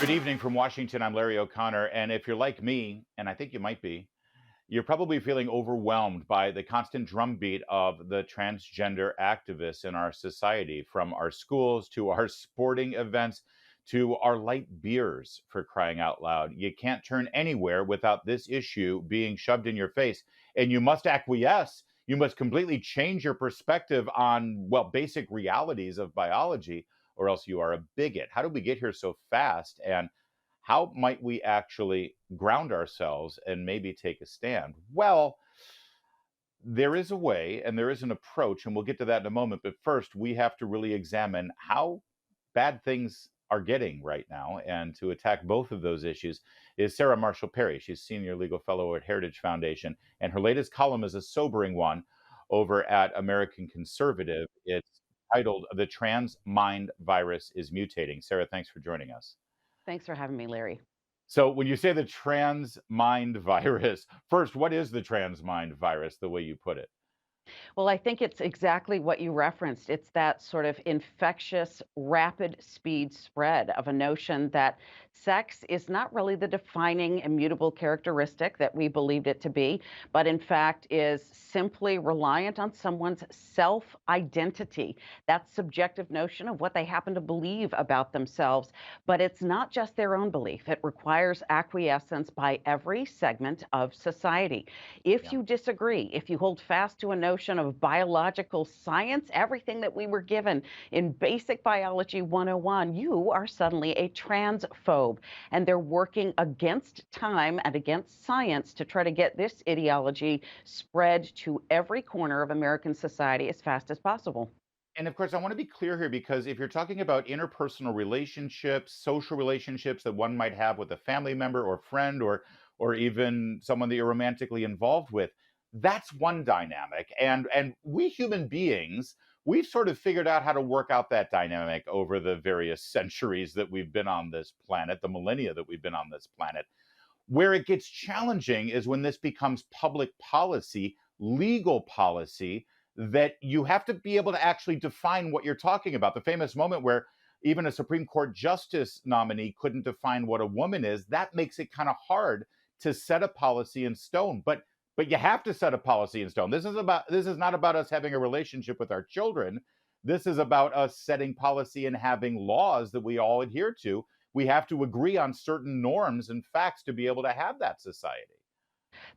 Good evening from Washington. I'm Larry O'Connor. And if you're like me, and I think you might be, you're probably feeling overwhelmed by the constant drumbeat of the transgender activists in our society, from our schools to our sporting events to our light beers, for crying out loud. You can't turn anywhere without this issue being shoved in your face, and you must acquiesce. You must completely change your perspective on, well, basic realities of biology, or else you are a bigot. How did we get here so fast? And how might we actually ground ourselves and maybe take a stand? Well, there is a way and there is an approach, and we'll get to that in a moment. But first, we have to really examine how bad things are getting right now. And to attack both of those issues is Sarah Marshall Perry. She's Senior Legal Fellow at Heritage Foundation, and her latest column is a sobering one over at American Conservative. It's titled "The Trans Mind Virus is Mutating." Sarah, thanks for joining us. Thanks for having me, Larry. So when you say the trans mind virus, first, what is the trans mind virus, the way you put it? Well, I think it's exactly what you referenced. It's that sort of infectious, rapid speed spread of a notion that sex is not really the defining immutable characteristic that we believed it to be, but in fact is simply reliant on someone's self identity, that subjective notion of what they happen to believe about themselves. But it's not just their own belief, it requires acquiescence by every segment of society. If Yeah. you disagree, if you hold fast to a notion of biological science, everything that we were given in basic biology 101, you are suddenly a transphobe. And they're working against time and against science to try to get this ideology spread to every corner of American society as fast as possible. And of course, I want to be clear here, because if you're talking about interpersonal relationships, social relationships that one might have with a family member or friend, or even someone that you're romantically involved with, that's one dynamic. And we human beings, we've sort of figured out how to work out that dynamic over the various centuries that we've been on this planet, the millennia that we've been on this planet. Where it gets challenging is when this becomes public policy, legal policy, that you have to be able to actually define what you're talking about. The famous moment where even a Supreme Court justice nominee couldn't define what a woman is, that makes it kind of hard to set a policy in stone. But you have to set a policy in stone. This is not about us having a relationship with our children. This is about us setting policy and having laws that we all adhere to. We have to agree on certain norms and facts to be able to have that society.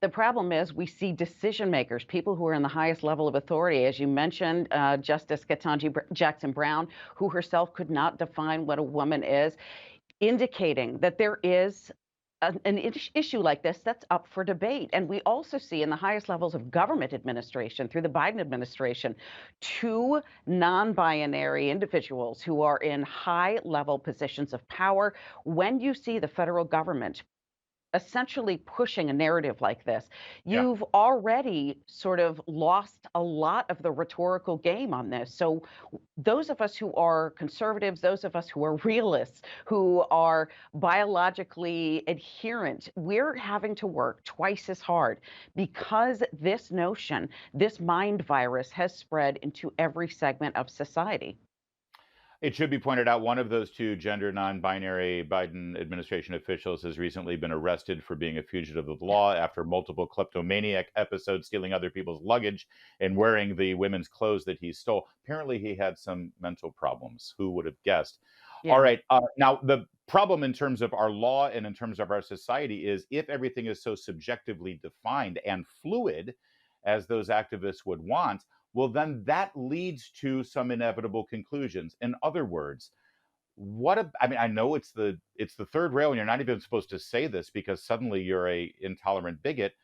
The problem is we see decision makers, people who are in the highest level of authority, as you mentioned, Justice Jackson Brown, who herself could not define what a woman is, indicating that there is an issue like this that's up for debate. And we also see in the highest levels of government administration, through the Biden administration, two non binary individuals who are in high level positions of power. When you see the federal government essentially pushing a narrative like this, Yeah. you've already sort of lost a lot of the rhetorical game on this. So, those of us who are conservatives, those of us who are realists, who are biologically adherent, we're having to work twice as hard because this notion, this mind virus, has spread into every segment of society. It should be pointed out one of those two gender non binary Biden administration officials has recently been arrested for being a fugitive of the law after multiple kleptomaniac episodes, stealing other people's luggage and wearing the women's clothes that he stole. Apparently, he had some mental problems. Who would have guessed? All Yeah. right. Now, the problem in terms of our law and in terms of our society is, if everything is so subjectively defined and fluid as those activists would want, well, then that leads to some inevitable conclusions. In other words, I mean, I know it's the third rail, and you're not even supposed to say this because suddenly you're a intolerant bigot.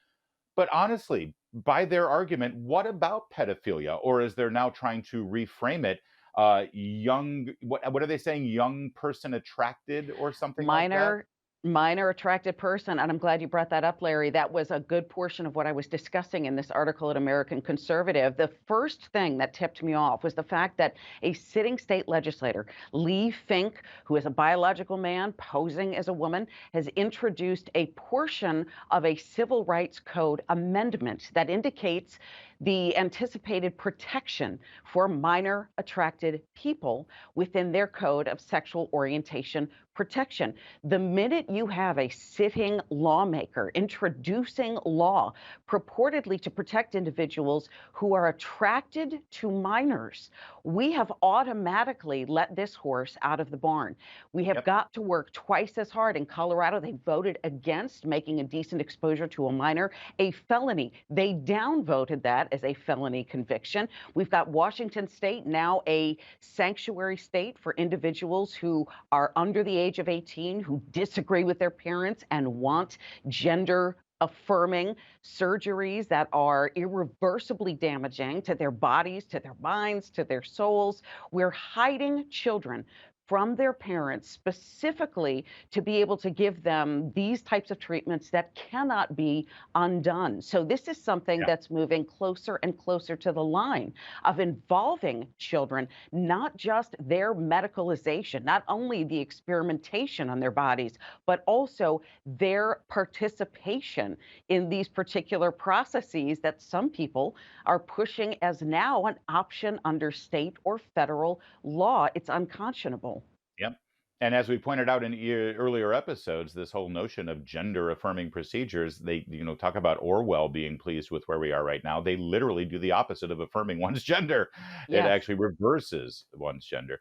But honestly, by their argument, what about pedophilia? Or as they're now trying to reframe it, what are they saying? Young person attracted or something like that? minor minor attracted person, and I'm glad you brought that up, Larry. That was a good portion of what I was discussing in this article at American Conservative. The first thing that tipped me off was the fact that a sitting state legislator, Lee Fink, who is a biological man posing as a woman, has introduced a portion of a civil rights code amendment that indicates the anticipated protection for minor attracted people within their code of sexual orientation protection. The minute you have a sitting lawmaker introducing law purportedly to protect individuals who are attracted to minors, we have automatically let this horse out of the barn. We have Yep. got to work twice as hard. In Colorado, they voted against making indecent exposure to a minor a felony. They downvoted that as a felony conviction. We've got Washington State, now a sanctuary state for individuals who are under the age of 18, who disagree with their parents and want gender affirming surgeries that are irreversibly damaging to their bodies, to their minds, to their souls. We're hiding children from their parents specifically to be able to give them these types of treatments that cannot be undone. So this is something Yeah. that's moving closer and closer to the line of involving children, not just their medicalization, not only the experimentation on their bodies, but also their participation in these particular processes that some people are pushing as now an option under state or federal law. It's unconscionable. Yep. And as we pointed out in earlier episodes, this whole notion of gender affirming procedures, they, talk about Orwell being pleased with where we are right now. They literally do the opposite of affirming one's gender. It Yes. actually reverses one's gender.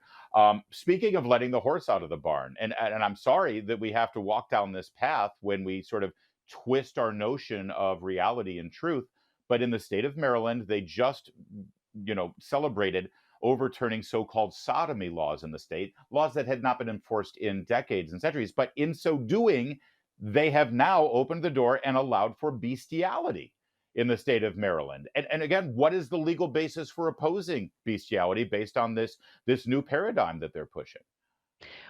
Speaking of letting the horse out of the barn, and I'm sorry that we have to walk down this path when we sort of twist our notion of reality and truth. But in the state of Maryland, they just, celebrated overturning so-called sodomy laws in the state, laws that had not been enforced in decades and centuries. But in so doing, they have now opened the door and allowed for bestiality in the state of Maryland. And again, what is the legal basis for opposing bestiality based on this new paradigm that they're pushing?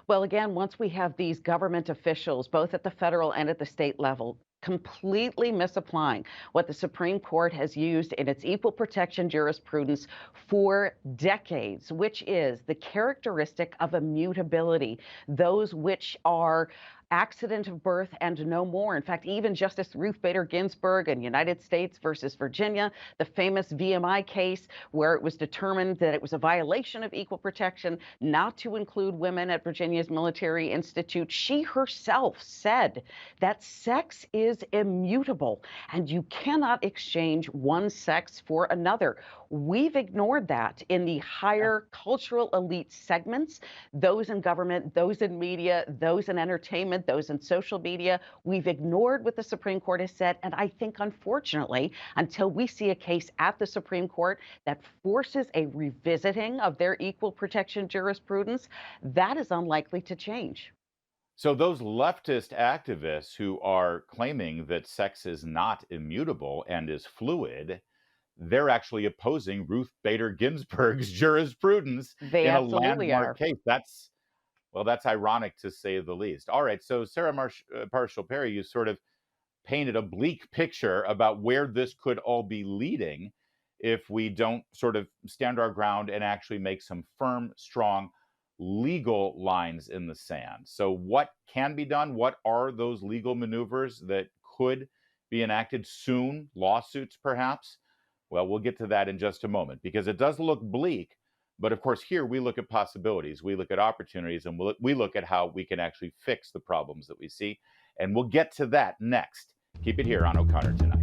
Well, again, once we have these government officials, both at the federal and at the state level, completely misapplying what the Supreme Court has used in its equal protection jurisprudence for decades, which is the characteristic of immutability, those which are accident of birth and no more. In fact, even Justice Ruth Bader Ginsburg in United States versus Virginia, the famous VMI case where it was determined that it was a violation of equal protection not to include women at Virginia's Military Institute, she herself said that sex is immutable and you cannot exchange one sex for another. We've ignored that in the higher cultural elite segments, those in government, those in media, those in entertainment, those in social media. We've ignored what the Supreme Court has said. And I think, unfortunately, until we see a case at the Supreme Court that forces a revisiting of their equal protection jurisprudence, that is unlikely to change. So those leftist activists who are claiming that sex is not immutable and is fluid, they're actually opposing Ruth Bader Ginsburg's jurisprudence They in a absolutely landmark are. case. That's ironic to say the least. All right, so Sarah Parshall Perry, you sort of painted a bleak picture about where this could all be leading if we don't sort of stand our ground and actually make some firm, strong legal lines in the sand. So, what can be done? What are those legal maneuvers that could be enacted soon? Lawsuits, perhaps? Well, we'll get to that in just a moment because it does look bleak. But of course, here we look at possibilities, we look at opportunities, and we look at how we can actually fix the problems that we see. And we'll get to that next. Keep it here on O'Connor Tonight.